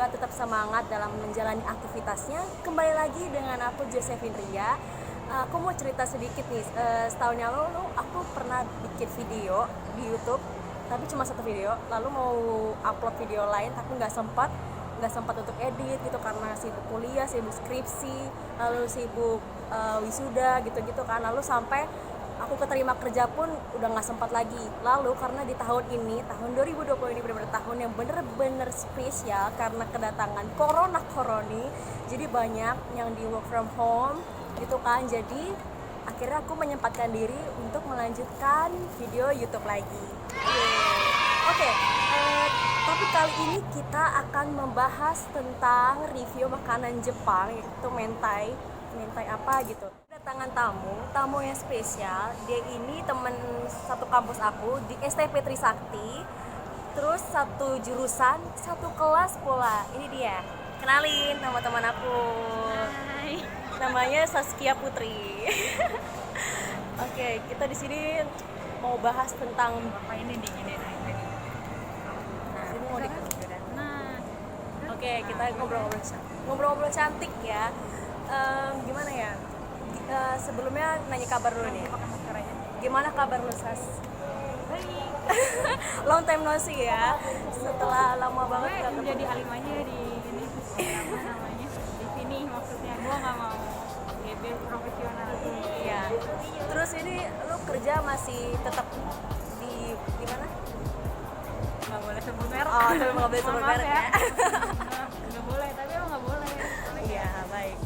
semoga tetap semangat dalam menjalani aktivitasnya. Kembali lagi dengan aku Josephine Ria. Aku mau cerita sedikit nih. Setahun yang lalu aku pernah bikin video di YouTube, tapi cuma satu video. Lalu mau upload video lain, tapi nggak sempat untuk edit gitu karena sibuk kuliah, sibuk skripsi, lalu sibuk wisuda gitu-gitu kan. Lalu sampai aku keterima kerja pun udah nggak sempat lagi. Lalu karena di tahun ini, tahun 2020 ini benar-benar tahun yang bener-bener spesial karena kedatangan corona, jadi banyak yang di work from home gitu kan. Jadi akhirnya aku menyempatkan diri untuk melanjutkan video YouTube lagi. Oke, tapi kali ini kita akan membahas tentang review makanan Jepang, yaitu mentai apa gitu. Kedatangan tamu yang spesial. Dia ini temen satu kampus aku di STP Trisakti, terus satu jurusan, satu kelas pula. Ini dia, kenalin nama teman aku. Hai. Namanya Saskia Putri. Oke, kita di sini mau bahas tentang Apa ini dinginin aja. ini mau di- Nah, Oke, kita ngobrol-ngobrol cantik ya. Gimana ya? Sebelumnya nanya kabar dulu nih. pakai maskeranya. Gimana kabar lu, Sas? Baik. Long time no see ya. Setelah lama banget Gue gak menjadi ketemu. halimanya di ini. Apa namanya? Di sini maksudnya. Gue nggak mau GB profesional. Iya. Terus ini lu kerja masih tetap di mana? Nggak boleh sebut merek. Oh, tapi nggak boleh sebut Maaf merek ya. Nggak boleh, tapi emang nggak boleh. Iya, baik.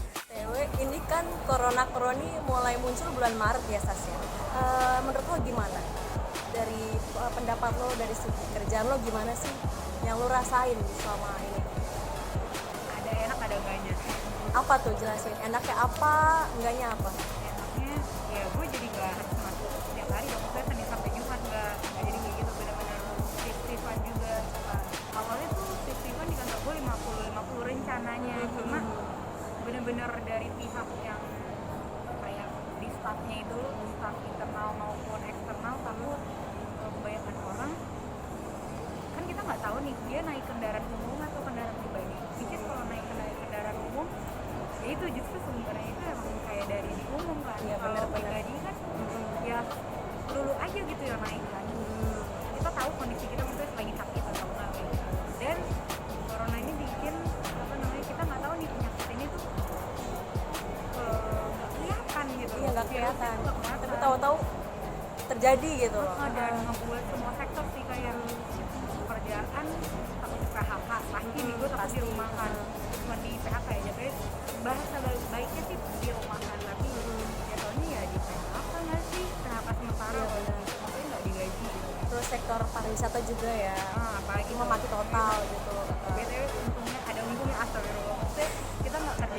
Ini kan corona-coroni mulai muncul bulan Maret ya, Sas ya. Menurut lo gimana? Dari pendapat lo, dari segi kerjaan lo gimana sih yang lo rasain selama ini? Ada enak, ada enggaknya. Apa tuh, jelasin? Enaknya apa, enggaknya apa? Enaknya ya gue jadi nggak harus masuk setiap hari dong. Gue Senin sampai Jumat nggak jadi kayak gitu, benar-benar shift-shiftan juga. Awalnya tuh shift-shiftan di kantor gue 50 rencananya, cuma benar-benar dari pihak yang kayak di staffnya itu, staff internal maupun eksternal, takut kebanyakan orang kan kita nggak tahu nih dia naik kendaraan umum atau kendaraan pribadi. Jadi kalau naik kendaraan umum ya itu justru sebenarnya itu emang kayak dari di umum kan. Iya, Kalau benar-benar. pribadi kan ya dulu aja gitu ya naik kan. Kita tahu kondisi kita mungkin lagi sakit atau enggak gitu. Dan corona ini bikin apa namanya, kita nggak tahu nih penyakit ini tuh nggak kelihatan gitu. Iya, nggak kelihatan. Nggak kelihatan. Tapi tahu-tahu terjadi gitu loh. Dan ngebuat semua sektor sih kayak pekerjaan takut di PHK pasti nih, gue takut Pasti. di rumah kan, cuma di PHK ya jatuhnya. Bahasa baiknya sih di rumah kan, tapi jatuhnya ya di PHK nggak sih, PHK sementara Iya, kalau benar. gitu maksudnya nggak digaji gitu. Terus sektor pariwisata juga ya. Apalagi Cuma mati total gitu. BTW untungnya ada untungnya, astagfirullah, maksudnya kita nggak kerja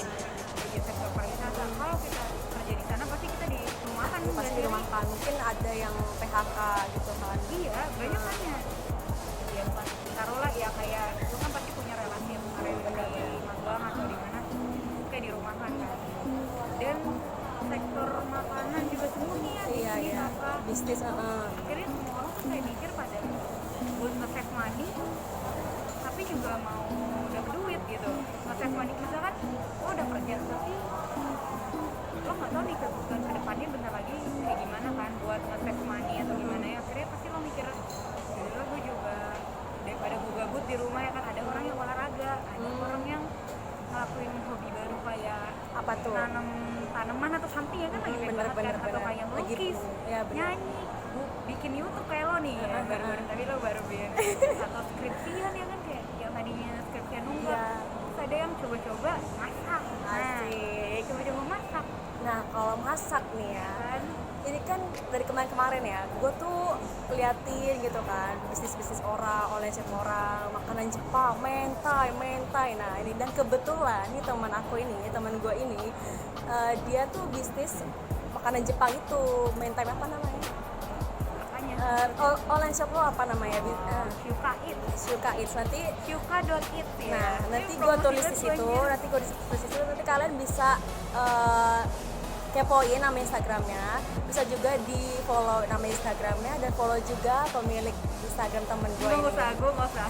di sektor pariwisata. Kalau kita kerja di sana pasti kita di rumahan Pasti di rumah kan. Mungkin ada yang PHK gitu kan. Iya, banyak kan ya. Ya bukan taruhlah ya kayak lu kan pasti punya relasi yang kemarin di magang atau di mana, kayak di rumah kan. Dan sektor makanan juga semuanya ya di Iya, sini iya. apa. Bisnis Akhirnya semua orang tuh kayak mikir pada buat nge-save money, tapi juga mau dapet duit gitu. Nge-save money misalkan lo udah kerja tapi lo nggak tahu nih kebutuhan kedepannya bentar lagi kayak gimana kan buat nge-save money atau gimana ya. Akhirnya pasti lo mikir, yaudah gue juga daripada gue gabut di rumah ya kan. Ada orang yang olahraga, ada orang yang ngelakuin hobi baru kayak apa tuh? nanam tanaman atau something ya kan, lagi baik banget kan. Atau kayak Lagi melukis, ya benar. nyanyi, bikin YouTube kayak lo nih ya, baru-baru tapi lo baru bikin atau skripsian ya kan, kayak yang tadinya skripsian nunggak. Iya. Terus ada yang coba-coba masak. Asik. Coba-coba masak Nah, kalau masak nih ya, kan. ini kan dari kemarin ya, gue tuh liatin gitu kan bisnis orang, oleh chef orang, makanan Jepang, mentai. Nah ini, dan kebetulan nih teman gue ini, dia tuh bisnis makanan Jepang itu, mentai apa namanya? Apanya? Online shop lo apa namanya? Syuka Eat. Syuka Eats. Nanti Syuka.it ya. nah, Ini nanti gue promosi tulis di banget situ, banyak. nanti kalian bisa kepoin nama Instagramnya, bisa juga di follow nama Instagramnya dan follow juga pemilik Instagram temen gue Nggak ini. usah, gue nggak usah.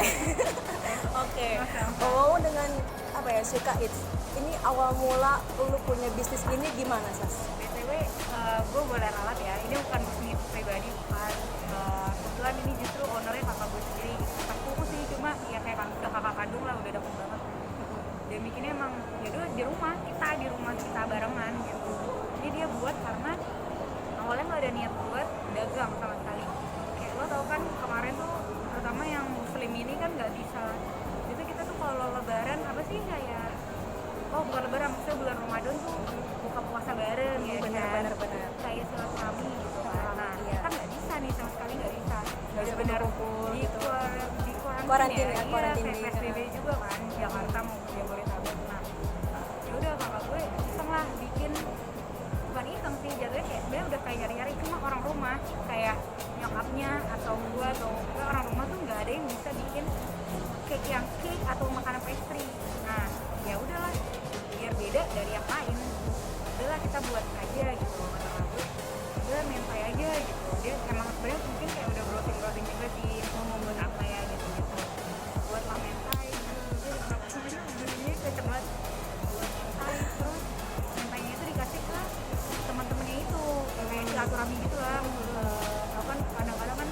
Oke. Masa. Oh, dengan apa ya, suka Eats. Ini awal mula lu punya bisnis ini gimana, Sas? BTW, gue boleh ralat ya, ini bukan bisnis pribadi, bukan. Kebetulan ini justru ownernya kakak gue sendiri, kakak sepupu sih, cuma ya kayak udah kakak kandung lah, udah dapet banget. Dia bikinnya emang, ya udah di rumah kita barengan gitu. Jadi dia buat karena awalnya nggak ada niat buat dagang sama sekali. Kayak lo tau kan kemarin tuh, terutama yang muslim ini kan nggak bisa. Jadi kita tuh kalau lebaran apa sih kayak, oh bukan lebaran, maksudnya bulan Ramadan tuh buka puasa bareng ya Benar. kayak silaturahmi gitu kan. Nah Iya. kan nggak bisa nih, sama sekali nggak bisa. Nggak bisa Benar-benar kumpul di gitu. di Kuarantin ya, ya, kuarantin kayak di- PSBB juga kan, Jakarta mau Jabodetabek. Nah ya udah kakak gue iseng lah bikin, bukan iseng sih jatuhnya, kayak dia udah kayak nyari-nyari, cuma orang rumah kayak nyokapnya atau gue atau orang rumah tuh nggak ada yang bisa bikin cake atau makanan pastry. Nah ya udahlah, biar beda dari yang lain, udahlah kita buat aja gitu. Kata aku udah mentai aja gitu, dia emang sebenarnya mungkin kayak udah browsing juga sih mau buat apa ya gitu buat lah mentai gitu. Ini kecem banget buat mentai, terus mentainya itu dikasih ke teman-temannya itu kayak silaturahmi gitu lah. Tau kan kadang-kadang kan,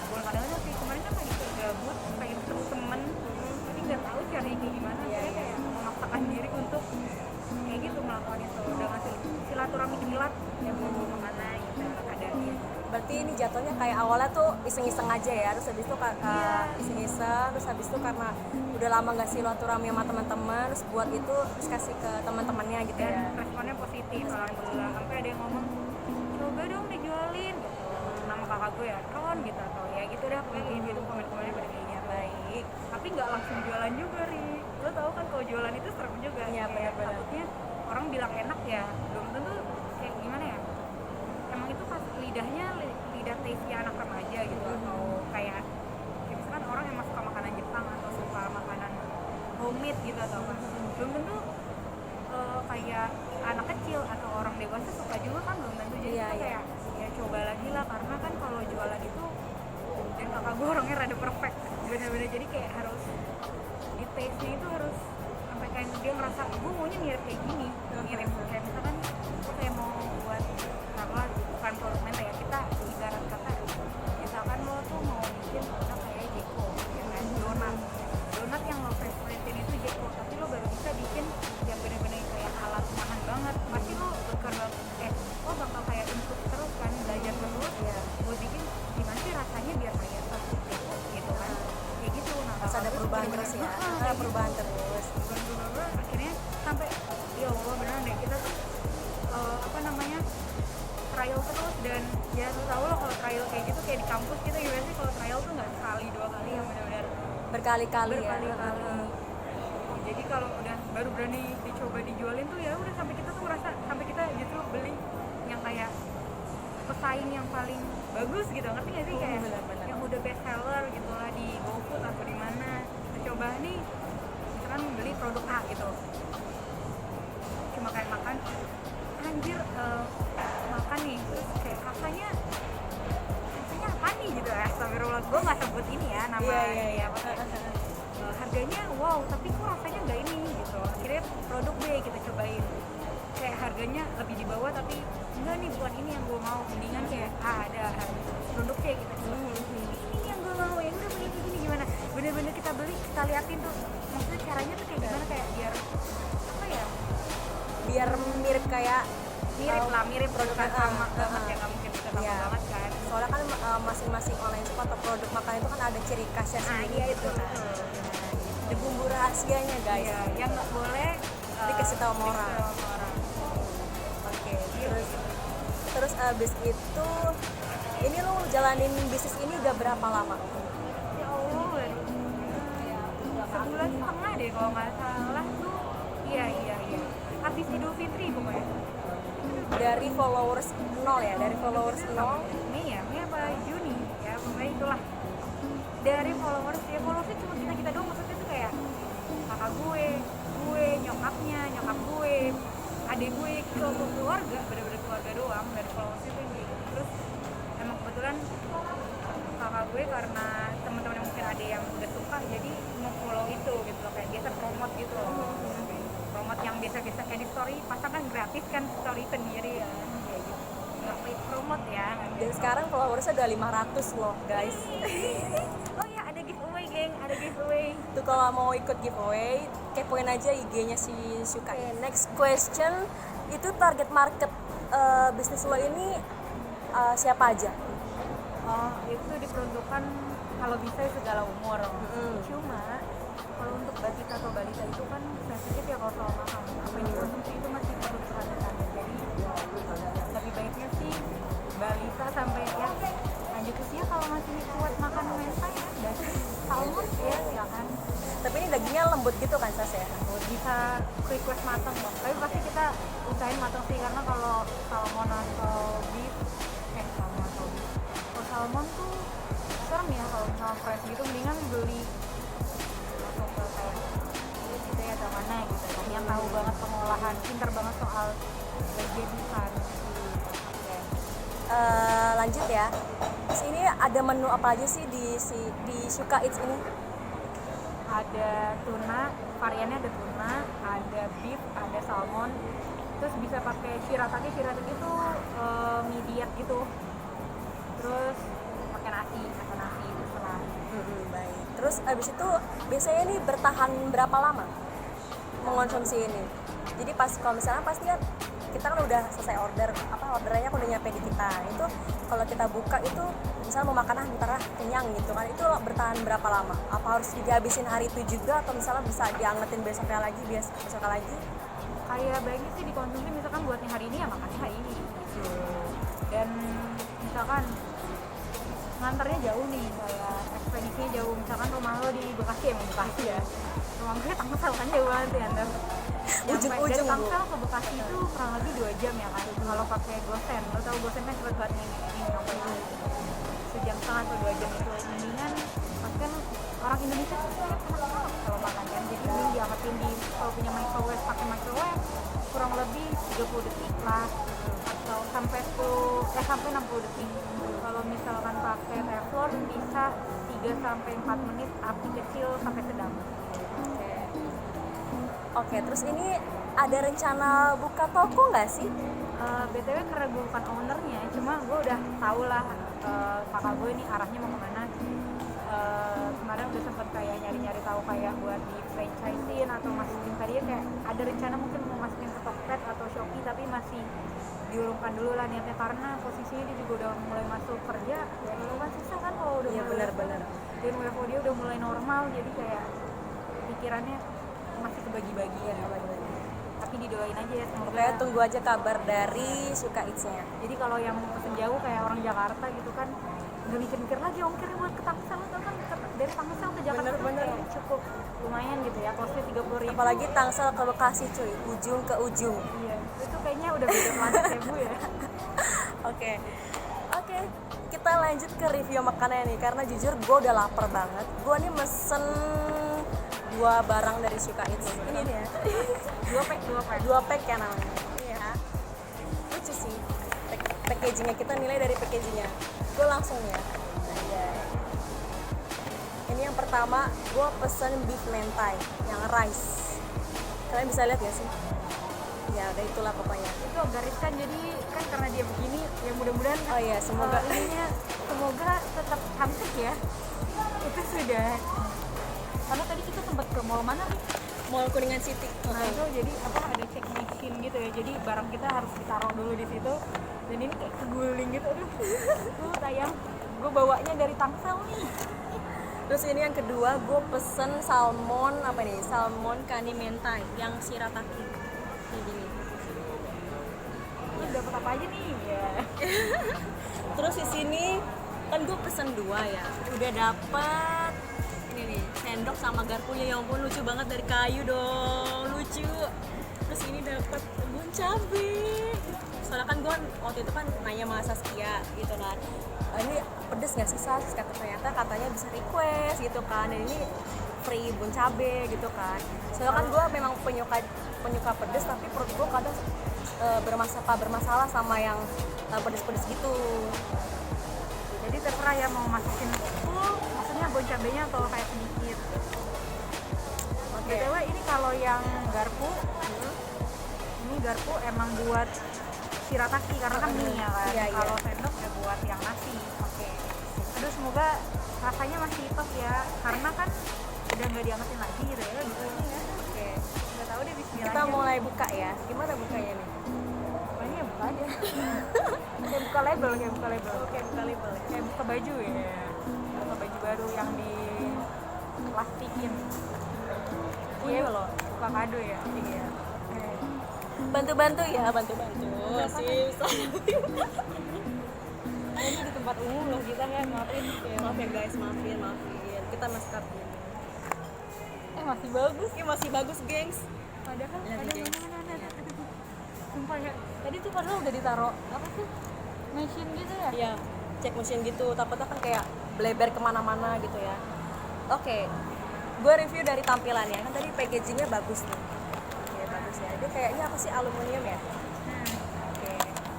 bukan kadang-kadang sih, kemarin kan lagi kayak gabut pengen ketemu temen tapi nggak tahu caranya kayak gimana. Saya kayak memaksakan diri untuk kayak gitu melakukan itu, udah ngasih silaturahmi milat ya mau kemana gitu adanya. Berarti ini jatuhnya kayak awalnya tuh iseng-iseng aja ya, terus habis itu iseng-iseng, terus habis itu karena udah lama gak silaturahmi sama teman-teman, terus buat itu terus kasih ke teman-temannya gitu Dan ya. responnya positif alhamdulillah, sampai ada yang ngomong coba dong dijualin gitu, nama kakak gue ya Ron gitu, atau ya gitu deh pokoknya kayak gitu, komen-komennya pada kayaknya baik, tapi nggak langsung jualan juga Ri. Lo tau kan kalau jualan itu serem juga. Iya, Kayak benar-benar. takutnya orang bilang enak ya belum tentu kayak gimana ya, emang itu pas lidahnya lidah taste anak remaja gitu, atau kayak misalkan orang yang suka makanan Jepang atau suka makanan homemade gitu atau apa, belum tentu kayak anak kecil atau orang dewasa suka juga kan, belum tentu. Jadi Iya, kita iya. kayak ya coba lagi lah, karena kan kalau jualan itu, dan kakak gue orangnya rada perfect bener-bener, jadi kayak harus di taste-nya itu harus sampai kayak dia ngerasa gue maunya mirip kayak gini, mirip kayak misalkan gue kayak mau buat apa, bukan produk mentai ya, kita ibarat kata misalkan lo tuh mau bikin produk kayak Jeko ya kan, donat yang lo favoritein itu Jeko, tapi lo baru bisa bikin yang bener-bener kayak ala rumahan banget, pasti lo lo bakal kayak untuk terus kan, belajar terus Iya. buat bikin gimana sih rasanya biar kayak Jeko gitu kan, kayak gitu. Nah Harus ada kakak gue perubahan bener-bener, terus ya. kayak Ada gitu. perubahan terus. Bener-bener akhirnya sampai ya Allah beneran deh, kita tuh apa namanya, trial terus. Dan ya lu tau loh kalau trial kayak gitu, kayak di kampus kita gimana sih, kalau trial tuh nggak sekali dua kali, yang benar-benar Berkali-kali ya. berkali-kali. Jadi kalau udah baru berani dicoba dijualin tuh ya udah, sampai kita tuh merasa, sampai kita justru beli yang kayak pesaing yang paling bagus gitu, ngerti nggak sih, kayak benar-benar. yang udah best seller gitu lah di GoFood atau di mana. Kita coba nih misalkan beli produk A gitu, cuma kayak makan anjir, makan nih terus kayak rasanya apa nih gitu, astagfirullah, gue nggak sebut ini ya nama Iya. apa, harganya wow tapi kok rasanya nggak ini gitu. Akhirnya produk B kita cobain, kayak harganya lebih di bawah tapi enggak nih, bukan ini yang gue mau, mendingan kayak ada produk C kita coba, ini yang gue mau, yang udah beli begini gimana, bener-bener kita beli, kita liatin tuh maksudnya caranya tuh kayak gimana, kayak biar apa ya, Biar mirip kayak mirip produk bukan sama banget ya, nggak mungkin kita sama Iya. banget kan. Soalnya kan masing-masing online shop atau produk makanan itu kan ada ciri khasnya Nah sendiri iya gitu itu kan. Ada bumbu rahasianya guys. iya, yang nggak boleh Dikasih tahu sama orang. dikasih tahu sama orang. Oke, terus abis itu ini lu jalanin bisnis ini udah berapa lama? Ya Allah, sebulan setengah deh kalau nggak salah tuh. Iya habis Idul Fitri pokoknya. Dari followers 0 ya, dari followers 0. Mei apa Juni ya, pokoknya itulah. Dari followersnya cuma kita doang, maksudnya tuh kayak kakak gue, nyokap gue, adik gue, keluarga, bener-bener keluarga doang. Dari followersnya tuh gitu. Terus emang kebetulan kakak gue karena teman-teman mungkin ada yang udah suka, jadi follow itu gitu loh, kayak biasa promote gitu loh. Promote yang biasa-biasa kayak di story pasang kan gratis kan, story sendiri ya kayak gitu, nggak paid promote ya. Dan sekarang followersnya udah 500 loh guys. Oh ya, ada giveaway geng, ada giveaway. Tuh kalau mau ikut giveaway, kepoin aja IG-nya si Syuka. Next question, itu target market bisnis lo ini siapa aja? Oh, itu diperuntukkan kalau bisa segala umur. Cuma kalau untuk batita atau balita itu kan sensitif ya kalau soal makan. Apa yang dikonsumsi itu masih perlu diperhatikan. Jadi lebih baiknya sih balita sampai ya lanjut usia kalau masih kuat makan mentai ya, daging salmon ya silakan. Tapi ini dagingnya lembut gitu kan Sas ya? Bisa request matang loh. Tapi pasti kita usahain matang sih, karena kalau salmon atau beef salmon atau beef. Kalau salmon tuh serem ya kalau misalnya fresh gitu, mendingan beli langsung ke kayak gitu ya atau mana gitu kan, yang tahu banget pengolahan, pintar banget soal bagian ikan. Lanjut ya. Terus ini ada menu apa aja sih di Syuka Eats ini? Ada tuna, variannya ada tuna, ada beef, ada salmon, terus bisa pakai shirataki itu mediat gitu, terus pakai nasi terserah. Baik. Terus abis itu biasanya nih bertahan berapa lama mengonsumsi ini? Jadi pas kalau misalnya pasti kan kita kan udah selesai orderannya kan udah nyampe di kita. Itu kalau kita buka itu misalnya mau makan ntar kenyang gitu kan, itu bertahan berapa lama? Apa harus dihabisin hari itu juga atau misalnya bisa diangetin besoknya lagi? Kayak baiknya sih dikonsumsi misalkan buatnya hari ini ya makannya hari ini gitu. Dan misalkan nganternya jauh nih, kayak ekspedisinya jauh, misalkan rumah lo di Bekasi ya, rumah gue Tangsel kan jauh banget ya Anda. Ujung-ujung dari Tangsel ke Bekasi itu kurang lebih 2 jam ya kan, kalau pakai gosen. Lo tau gosen kan cepet banget nih nyampe sejam setengah atau 2 jam itu. Mendingan pasti kan orang Indonesia tuh kayak enak kalau makan kan, jadi mending diangetin kalau punya microwave, pakai microwave kurang lebih 30 detik lah atau sampai 60 detik. Kalau misalkan pakai teflon bisa 3-4 menit, api kecil sampai sedang. Oke, terus ini ada rencana buka toko nggak sih? BTW karena gue bukan ownernya, cuma gue udah tau lah kakak gue ini arahnya mau kemana. Kemarin udah sempet kayak nyari-nyari tahu kayak buat di franchise-in atau masukin tadi ya, kayak ada rencana mungkin mau masukin ke Tokped atau Shopee, tapi masih diurungkan dulu lah niatnya, karena posisinya dia juga udah mulai masuk kerja ya, dulu kan susah kan kalau udah mulai benar. dan WFO dia udah mulai normal, jadi kayak pikirannya masih kebagi-bagi ya, tapi didoain aja ya semoga. Pokoknya tunggu aja kabar dari Syuka Eats-nya. Jadi kalau yang pesen jauh kayak orang Jakarta gitu kan nggak mikir-mikir lagi ongkirnya buat ke Tangsel, itu kan dari Tangsel ke Jakarta tuh kayak cukup lumayan gitu ya, costnya 30.000. Apalagi Tangsel ke Bekasi cuy, ujung ke ujung. Iya, itu kayaknya udah beda planet ya Bu ya. Oke, kita lanjut ke review makanan nih, karena jujur gue udah lapar banget. Gue nih mesen 2 barang dari Syuka Eats. Ini dia. 2 pack ya namanya. Iya. Lucu sih. Packagingnya, kita nilai dari packagingnya. Gue langsung ya. Ini yang pertama, gue pesen beef mentai yang rice. Kalian bisa lihat gak sih? Ya udah itulah pokoknya. Itu gariskan, jadi kan karena dia begini ya mudah-mudahan Oh iya, semoga semoga tetap cantik ya. Itu sudah. Karena tadi kita sempat ke mall mana nih? Mall Kuningan City. Nah itu jadi ada check machine gitu ya, jadi barang kita harus ditaruh dulu di situ. Dan ini kayak keguling gitu, aduh. Tuh tayang, gue bawanya dari Tangsel nih. Terus ini yang kedua, gue pesen salmon kani mentai yang shirataki. Ini gini. Ini dapat apa aja nih? Ya. Terus di sini kan gue pesen 2 ya. Udah dapet ini nih, sendok sama garpunya. Ya ampun, lucu banget, dari kayu dong, lucu. Terus ini dapet bun cabe. Soalnya kan gue waktu itu kan nanya sama Saskia gitu kan, ini pedes nggak sih Sas? Katanya bisa request gitu kan, dan ini free bun cabe gitu kan. Soalnya kan gue memang penyuka pedes, tapi perut gue kadang bermasalah sama yang pedes-pedes gitu. Jadi terserah ya mau masukin full, maksudnya bun cabenya atau kayak sedikit. BTW ini kalau yang garpu, ini garpu emang buat shirataki karena kan mie ya kan. Iya. Kalau sendok ya buat yang nasi. Aduh, semoga rasanya masih top ya, karena kan udah nggak diangetin lagi gitu ya, gitu ya. Nggak tahu deh, bismillah. Kita mulai buka ya. Gimana bukanya nih? Pokoknya ya buka aja. Kayak buka label. Oke, buka label ya. Kayak buka baju ya. Buka baju baru yang di plastikin. Iya loh. Buka kado ya. Iya. Oke. Bantu-bantu ya, bantu-bantu. Sip. Ini di tempat umum loh kita kan, maafin ya. Maaf ya guys, maafin. Kita masker dulu. Masih bagus. Masih bagus, gengs. Padahal Lihat ada nih, gengs. mana. Sumpah ya. Tadi tuh padahal udah ditaruh apa sih? Mesin gitu ya? Iya, cek mesin gitu. Takutnya kan kayak bleber kemana-mana gitu ya. Oke, gue review dari tampilannya. Kan tadi packagingnya bagus nih. Oke, bagus ya. Dia kayaknya apa sih, aluminium ya? Oke,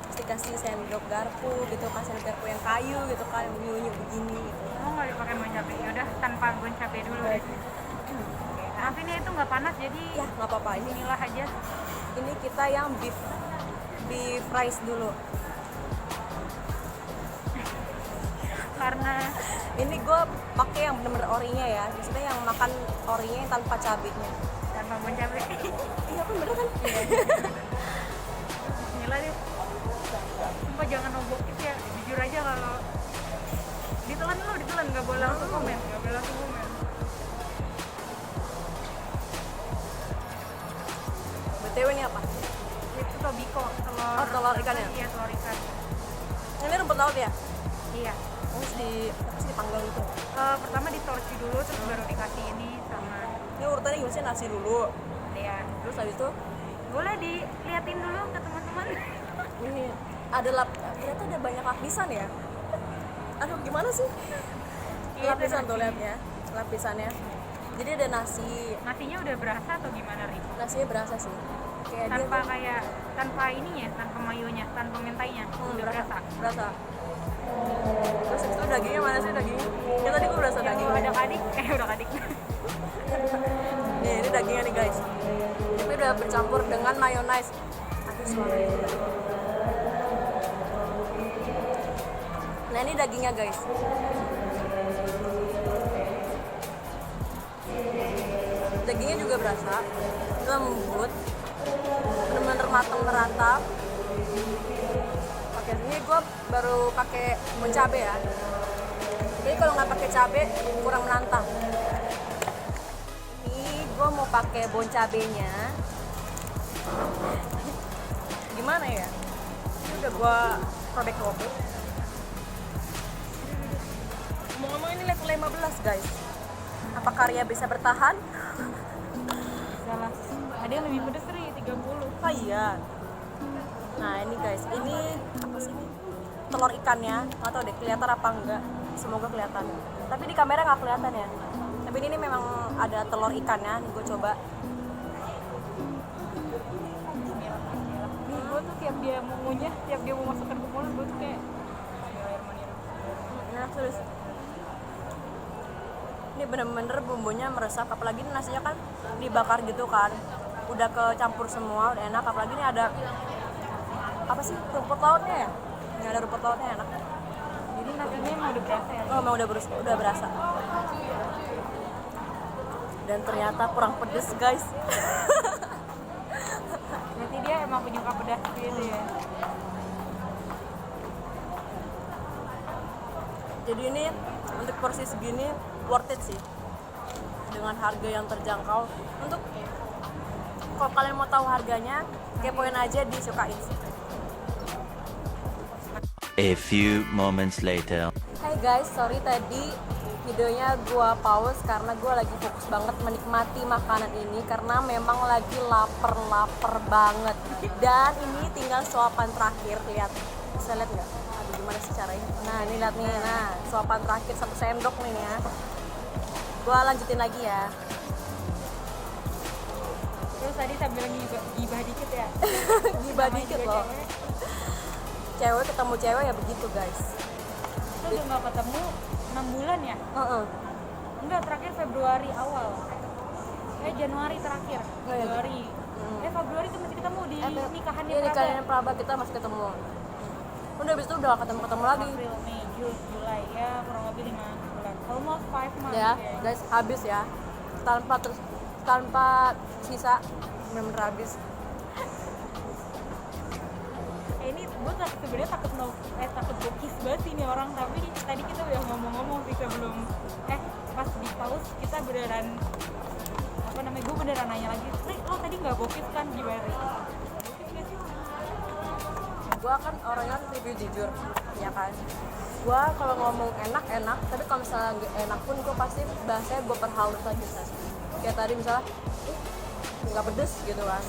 terus dikasih sendok garpu gitu, kan sendok garpu yang kayu gitu kan, yang unyu begini gitu. Oh, nggak dipakai bon cabe. Yaudah, tanpa bon cabe dulu deh. Tapi ini itu nggak panas, jadi Ya, nggak apa-apa. inilah aja. Ini kita yang beef fries dulu. Karena Ini gue pakai yang bener-bener orinya ya. Maksudnya yang makan orinya yang tanpa cabenya. tanpa bon cabe. Iya kan, bener kan? Bismillah deh. Sumpah jangan nombok ya. Jujur aja kalau ditelan, nggak boleh langsung komen. BTW ini apa? Itu tobiko, telur. Oh, telur ikan ya? Iya, telur ikan. Ini rumput laut ya? Iya. Terus apa sih, dipanggang gitu? Pertama ditorci dulu, terus baru dikasih ini sama Ini urutannya gimana sih? Nasi dulu, dia. terus habis itu Boleh diliatin dulu ke teman-teman. ini ada ternyata ada banyak lapisan ya. Aduh, gimana sih? Iya, Lapisan ada tuh, nasi. lihat ya, lapisannya. Jadi ada nasi, Nasinya udah berasa atau gimana, Ri? nasinya berasa sih. Kayak dia Tanpa tuh, kayak tanpa ininya, tanpa mayonya, tanpa mentainya. Udah berasa. berasa. Terus itu dagingnya mana sih dagingnya? Ya tadi gue berasa daging. Udah kadik, udah kadik. Nih, ini dagingnya nih guys. Tapi udah bercampur dengan mayonaise. Aduh, suaranya. Nah, ini dagingnya guys. Dagingnya juga berasa, lembut, bener-bener matang merata. Oke, ini gue baru pakai bon cabe ya. Jadi kalau nggak pakai cabe kurang menantang. Ini gue mau pakai bon cabenya. Gimana ya? Ini udah gue robek-robek. Ngomong-ngomong ini level 15 guys. Apa karya bisa bertahan? Salah. Ada yang lebih pedes, Ri, 30. Oh iya. Nah ini guys, ini apa sih ini? Telur ikannya, nggak tahu deh kelihatan apa enggak. Semoga kelihatan. Tapi di kamera nggak kelihatan ya. Tapi ini memang ada telur ikannya. Nih gue coba. Nih, gue tuh tiap dia mau ngunyah, tiap dia mau masukkan ke mulut, gue tuh kayak Nah terus. Ini bener-bener bumbunya meresap. Apalagi ini nasinya kan dibakar gitu kan. Udah kecampur semua, udah enak. Apalagi ini ada apa sih, rumput lautnya ya? Ini ada rumput lautnya, enak. jadi nasinya emang udah berasa ya. Oh, emang udah berasa. Dan ternyata kurang pedes guys. Berarti dia emang penyuka pedas gitu ya. Jadi ini untuk porsi segini worth it sih, dengan harga yang terjangkau. Untuk kalau kalian mau tahu harganya, kepoin aja di Sukain sih. A few moments later. Hai guys, sorry tadi videonya gua pause karena gua lagi fokus banget menikmati makanan ini karena memang lagi lapar banget. Dan ini tinggal suapan terakhir, lihat. Bisa lihat nggak? Aduh, gimana sih caranya? Nah, ini lihat nih. Nah, suapan terakhir 1 sendok nih ya. Gua lanjutin lagi ya. Terus tadi sambil gibah dikit ya. Gibah dikit loh. Cewek ketemu cewek ya begitu guys. Kita udah gak ketemu 6 bulan ya? Heeh. Enggak, terakhir Februari awal. Januari terakhir, Oh, iya. Februari. Februari tuh masih ketemu di nikahannya Iya, Praba. nikahannya Praba kita masih ketemu. Udah habis itu udah ketemu lagi. April, Mei, Juni, Juli, ya kurang lebih 5 bulan. Almost 5 months. Ya, guys, habis ya. Tanpa sisa, bener-bener habis. Ini gue sebenarnya takut bokis banget ini orang, tapi tadi kita udah ngomong-ngomong sih sebelum pas di pause kita beneran gue beneran nanya lagi, lo tadi nggak bokis kan gimana? Bokis nggak sih? Gue kan orangnya review jujur, ya kan. Gue kalau ngomong enak, tapi kalau misalnya nggak enak pun gue pasti bahasanya gue perhalus lagi, Sas. Kayak tadi misalnya, nggak pedes gitu kan.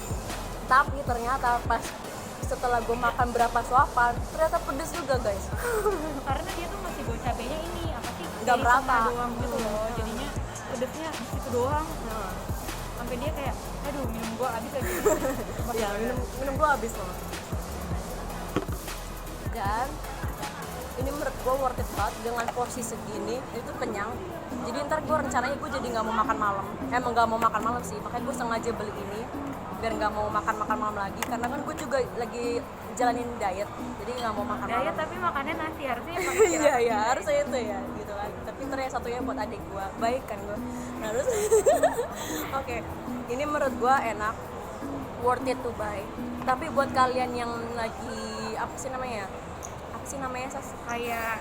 Tapi ternyata pas setelah gue makan berapa suapan, ternyata pedes juga, guys. Karena dia tuh masih bawa cabenya ini apa sih? Nggak Jadi berapa. tengah doang gitu loh, jadinya pedesnya di situ doang. Sampai dia kayak, aduh minum gua habis aja. Ya, minum gue habis loh. Dan ini menurut gue worth it banget dengan porsi segini, itu kenyang. Jadi ntar gue rencananya gue jadi nggak mau makan malam, emang nggak mau makan malam sih, makanya gue sengaja beli ini biar nggak mau makan malam lagi, karena kan gue juga lagi jalanin diet, jadi nggak mau makan Ya, malam. tapi makannya nasi harusnya Iya harusnya itu ya gitu kan, tapi ntar yang satunya buat adik gue, baik kan gue. Nah terus oke, ini menurut gue enak, worth it to buy. Tapi buat kalian yang lagi apa sih namanya Sas? kayak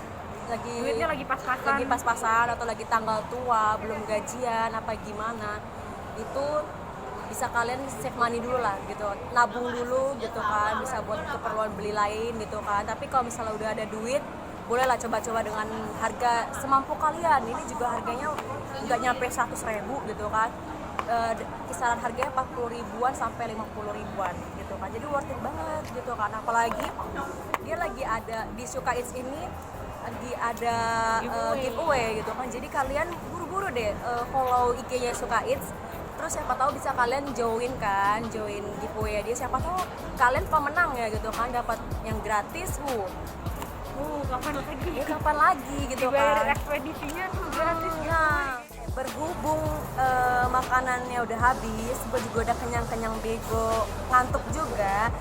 Lagi duitnya lagi pas-pasan. pas-pasan atau lagi tanggal tua, belum gajian apa gimana, itu bisa kalian save money dulu lah gitu, nabung dulu gitu kan, bisa buat keperluan beli lain gitu kan. Tapi kalau misalnya udah ada duit, bolehlah coba-coba dengan harga semampu kalian. Ini juga harganya nggak nyampe 100.000 gitu kan. Kisaran harganya 40 ribuan sampai 50 ribuan gitu kan, jadi worth it banget gitu kan. Apalagi dia lagi ada di Suka Eats ini, lagi ada giveaway gitu kan, jadi kalian buru-buru deh follow IG-nya Suka Eats, terus siapa tahu bisa kalian join giveaway dia, siapa tahu kalian pemenang ya gitu kan, dapat yang gratis. Kapan lagi gitu Dibayar kan. ekspedisinya tuh gratis. Nah, berhubung makanannya udah habis, gue juga udah kenyang bego, ngantuk juga.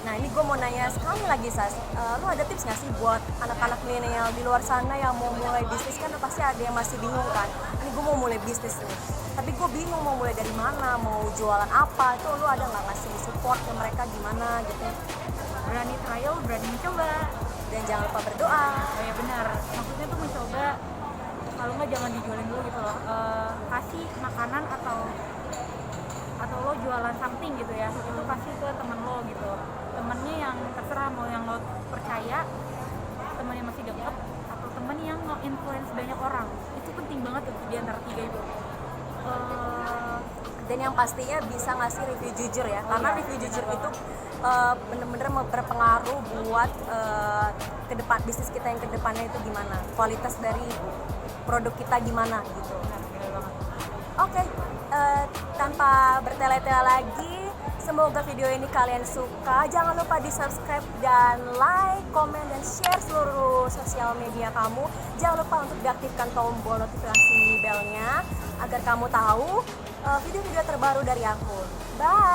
Nah ini gue mau nanya sekali lagi, Sas, lu ada tips nggak sih buat anak-anak milenial di luar sana yang mau mulai bisnis? Kan pasti ada yang masih bingung kan, ini gue mau mulai bisnis nih, tapi gue bingung mau mulai dari mana, mau jualan apa, itu lu ada nggak ngasih support ke mereka gimana gitu? Berani trial, berani mencoba. Dan jangan lupa berdoa. Oh ya benar, maksudnya tuh mencoba, kalau nggak jangan dijualin dulu gitu loh. Kasih makanan atau lo jualan something gitu ya, itu kasih ke temen lo gitu, temennya yang terserah, mau yang lo percaya, temen yang masih deket, atau temen yang nge-influence banyak orang. Itu penting banget tuh di antara tiga itu. Dan yang pastinya bisa ngasih review jujur ya, karena review jujur itu bener-bener berpengaruh buat ke depan bisnis kita yang kedepannya itu gimana, kualitas dari produk kita gimana gitu. Oke, tanpa bertele-tele lagi, semoga video ini kalian suka. Jangan lupa di subscribe dan like, komen, dan share seluruh sosial media kamu. Jangan lupa untuk diaktifkan tombol notifikasi belnya agar kamu tahu video-video terbaru dari aku. Bye!